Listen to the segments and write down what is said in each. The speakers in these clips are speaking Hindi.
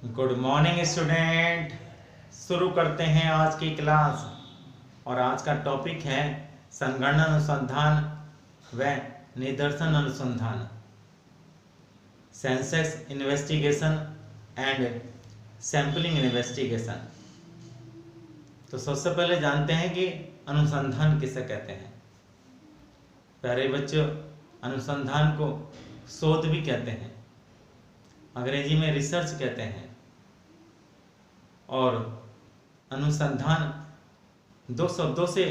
Good morning student. शुरू करते हैं आज की क्लास। और आज का टॉपिक है संगणना अनुसंधान व निदर्शन अनुसंधान, census investigation and sampling investigation. तो सबसे पहले जानते हैं कि अनुसंधान किसे कहते हैं। प्यारे बच्चों, अनुसंधान को शोध भी कहते हैं, अंग्रेजी में रिसर्च कहते हैं। और अनुसंधान दो शब्दों से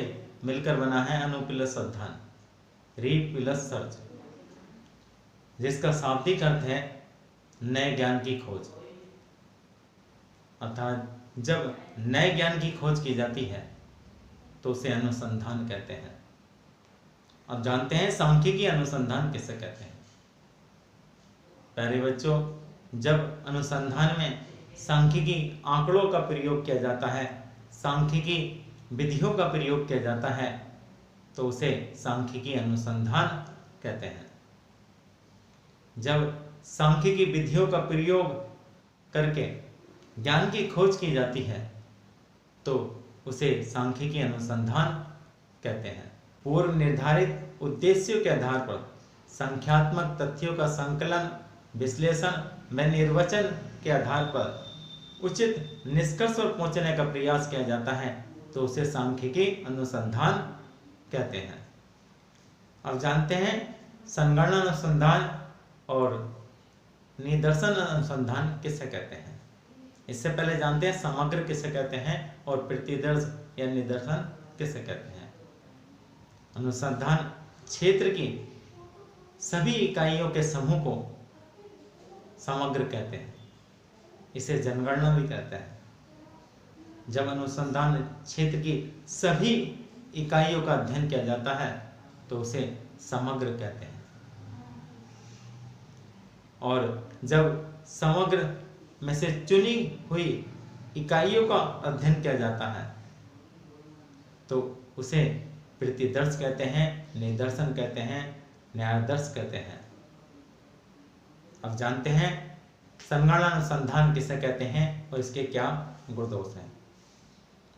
मिलकर बना है, अनु प्लस संधान, री प्लस सर्च, जिसका शाब्दिक अर्थ है नए ज्ञान की खोज। अर्थात जब नए ज्ञान की खोज की जाती है तो उसे अनुसंधान कहते हैं। अब जानते हैं सांख्यिकी अनुसंधान किसे कहते हैं। प्यारे बच्चों, जब अनुसंधान में सांख्यिकी आंकड़ों का प्रयोग किया जाता है, सांख्यिकी विधियों का प्रयोग किया जाता है, तो उसे सांख्यिकी अनुसंधान कहते हैं। जब सांख्यिकी विधियों का प्रयोग करके ज्ञान की खोज की जाती है तो उसे सांख्यिकी अनुसंधान कहते हैं। पूर्व निर्धारित उद्देश्यों के आधार पर संख्यात्मक तथ्यों का संकलन, विश्लेषण व निर्वचन के आधार पर उचित निष्कर्ष पर पहुंचने का प्रयास किया जाता है तो उसे सांख्यिकी अनुसंधान कहते हैं। अब जानते हैं संगणना अनुसंधान और निदर्शन अनुसंधान किसे कहते हैं। इससे पहले जानते हैं समग्र किसे कहते हैं और प्रतिदर्श या निदर्शन किसे कहते हैं। अनुसंधान क्षेत्र की सभी इकाइयों के समूह को समग्र कहते हैं। इसे जनगणना भी कहते हैं। जब अनुसंधान क्षेत्र की सभी इकाइयों का अध्ययन किया जाता है तो उसे समग्र कहते हैं। और जब समग्र में से चुनी हुई इकाइयों का अध्ययन किया जाता है तो उसे प्रतिदर्श कहते हैं, निदर्शन कहते हैं, न्यायादर्श कहते हैं। अब जानते हैं संगणना अनुसंधान किसे कहते हैं और इसके क्या गुण दोष हैं।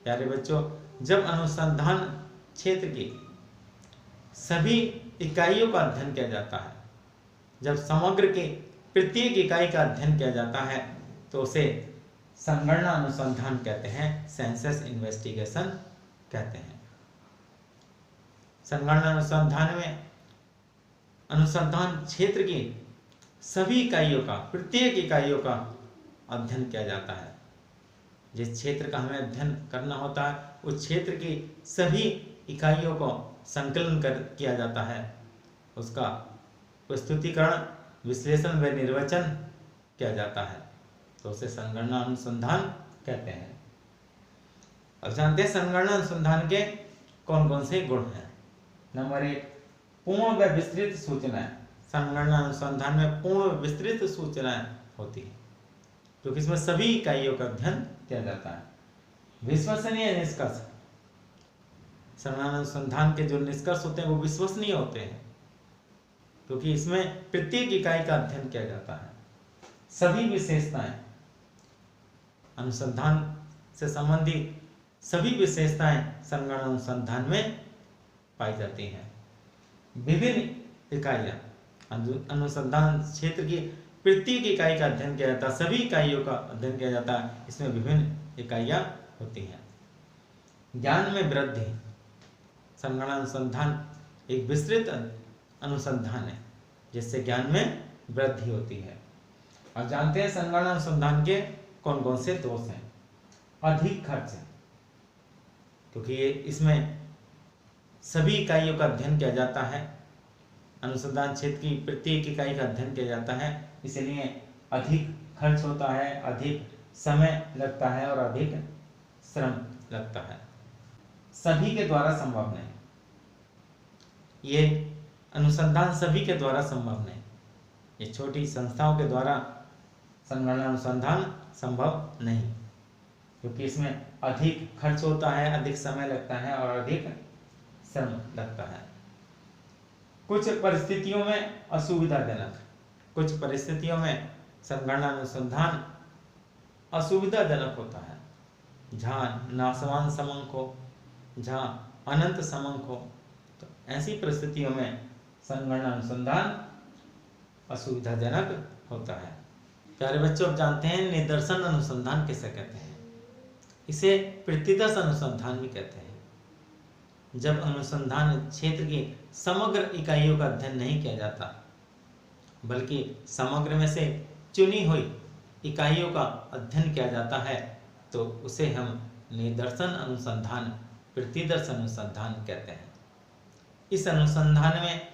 प्यारे बच्चों, जब अनुसंधान क्षेत्र की सभी इकाइयों का अध्ययन किया जाता है, जब समग्र की प्रत्येक इकाई का अध्ययन किया जाता है तो उसे संगणना अनुसंधान कहते हैं, सेंसस इन्वेस्टिगेशन कहते हैं। संगणना अनुसंधान में अनुसंधान क्षेत्र की सभी इकाइयों का, प्रत्येक इकाइयों का अध्ययन किया जाता है। जिस क्षेत्र का हमें अध्ययन करना होता है उस क्षेत्र की सभी इकाइयों को संकलन किया जाता है, उसका प्रस्तुतिकरण, विश्लेषण व निर्वचन किया जाता है, तो उसे संगणना अनुसंधान कहते हैं। अब जानते हैं संगणना अनुसंधान के कौन कौन से गुण हैं। नंबर 1, पूर्ण व विस्तृत सूचनाएं। संगणना अनुसंधान में पूर्ण व विस्तृत सूचनाएं होती है क्योंकि इसमें सभी इकाइयों का अध्ययन किया जाता है। विश्वसनीय निष्कर्ष। संगणना अनुसंधान के जो निष्कर्ष होते हैं वो विश्वसनीय होते हैं क्योंकि इसमें प्रत्येक इकाई का अध्ययन किया जाता है। सभी विशेषताएं, अनुसंधान से संबंधित सभी विशेषताएं संगणना अनुसंधान में पाई जाती हैं। विभिन्न इकाइयां, अनुसंधान क्षेत्र की प्रत्येक इकाई का अध्ययन किया जाता है, सभी इकाइयों का अध्ययन किया जाता है, इसमें विभिन्न इकाइयां होती हैं। ज्ञान में वृद्धि। संगणना अनुसंधान एक विस्तृत अनुसंधान है जिससे ज्ञान में वृद्धि होती है। और जानते हैं संगणना अनुसंधान के कौन कौन से दोष हैं। अधिक खर्च है क्योंकि इसमें सभी इकाइयों का अध्ययन किया जाता है, अनुसंधान क्षेत्र की प्रत्येक इकाई का अध्ययन किया जाता है, इसलिए अधिक खर्च होता है, अधिक समय लगता है और अधिक श्रम लगता है। सभी के द्वारा संभव नहीं, ये अनुसंधान सभी के द्वारा संभव नहीं। ये छोटी संस्थाओं के द्वारा संगणना अनुसंधान संभव नहीं क्योंकि इसमें अधिक खर्च होता है, अधिक समय लगता है और अधिक श्रम लगता है। कुछ परिस्थितियों में असुविधाजनक, कुछ परिस्थितियों में संगणना अनुसंधान असुविधाजनक होता है। जहाँ नासवान समंक हो, जहाँ अनंत समंक हो, तो ऐसी परिस्थितियों में संगणना अनुसंधान असुविधाजनक होता है। प्यारे बच्चों, आप जानते हैं निदर्शन अनुसंधान किसे कहते हैं? इसे प्रतिदर्श अनुसंधान भी कहते हैं। जब अनुसंधान क्षेत्र की समग्र इकाइयों का अध्ययन नहीं किया जाता, बल्कि समग्र में से चुनी हुई इकाइयों का अध्ययन किया जाता है, तो उसे हम निदर्शन अनुसंधान, प्रतिदर्श अनुसंधान कहते हैं। इस अनुसंधान में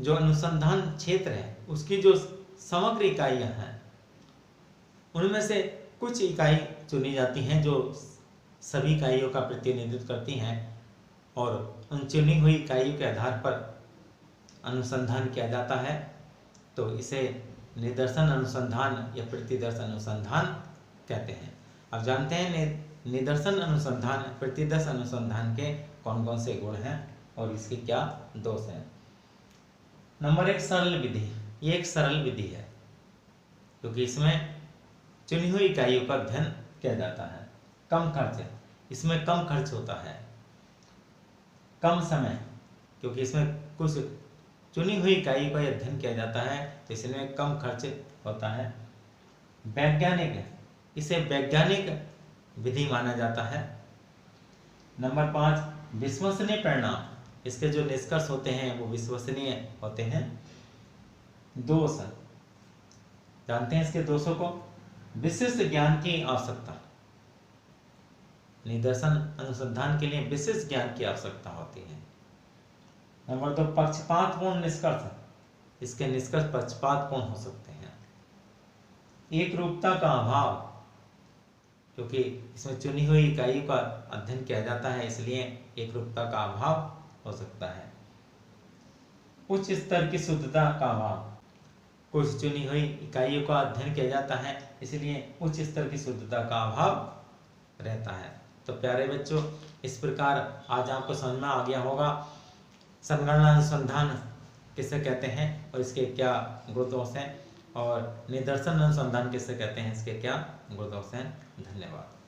जो अनुसंधान क्षेत्र है उसकी जो समग्र इकाइयां हैं, उनमें से कुछ इकाई चुनी जाती हैं जो सभी इकाइयों का प्रतिनिधित्व करती हैं, और उन चुनी हुई इकाइयों के आधार पर अनुसंधान किया जाता है, तो इसे निदर्शन अनुसंधान या प्रतिदर्श अनुसंधान कहते हैं। अब जानते हैं निदर्शन अनुसंधान, प्रतिदर्श अनुसंधान के कौन कौन से गुण हैं और इसके क्या दोष हैं। नंबर 1, सरल विधि। ये एक सरल विधि है क्योंकि इसमें चुनी हुई इकाइयों का अध्ययन किया जाता है। कम खर्च, इसमें कम खर्च होता है। कम समय, क्योंकि इसमें कुछ चुनी हुई इकाई का अध्ययन किया जाता है, तो इसमें कम खर्च होता है। वैज्ञानिक, इसे वैज्ञानिक विधि माना जाता है। नंबर 5, विश्वसनीय परिणाम। इसके जो निष्कर्ष होते हैं वो विश्वसनीय होते हैं। दोष, जानते हैं इसके दोषों को? विशिष्ट ज्ञान की आवश्यकता। निदर्शन अनुसंधान के लिए विशिष्ट ज्ञान की आवश्यकता होती है। नंबर 2, पक्षपातपूर्ण निष्कर्ष। इसके निष्कर्ष पक्षपातपूर्ण हो सकते हैं। एक रूपता का अभाव, क्योंकि इसमें चुनी हुई इकाइयों का अध्ययन किया जाता है, इसलिए एक रूपता का अभाव हो सकता है। उच्च स्तर की शुद्धता का अभाव, कुछ चुनी हुई इकाइयों का अध्ययन किया जाता है, इसलिए उच्च स्तर की शुद्धता का अभाव रहता है। तो प्यारे बच्चों, इस प्रकार आज आपको समझ में आ गया होगा संगणना अनुसंधान किसे कहते हैं और इसके क्या गुण दोष हैं, और निदर्शन अनुसंधान किसे कहते हैं, इसके क्या गुण दोष हैं। धन्यवाद।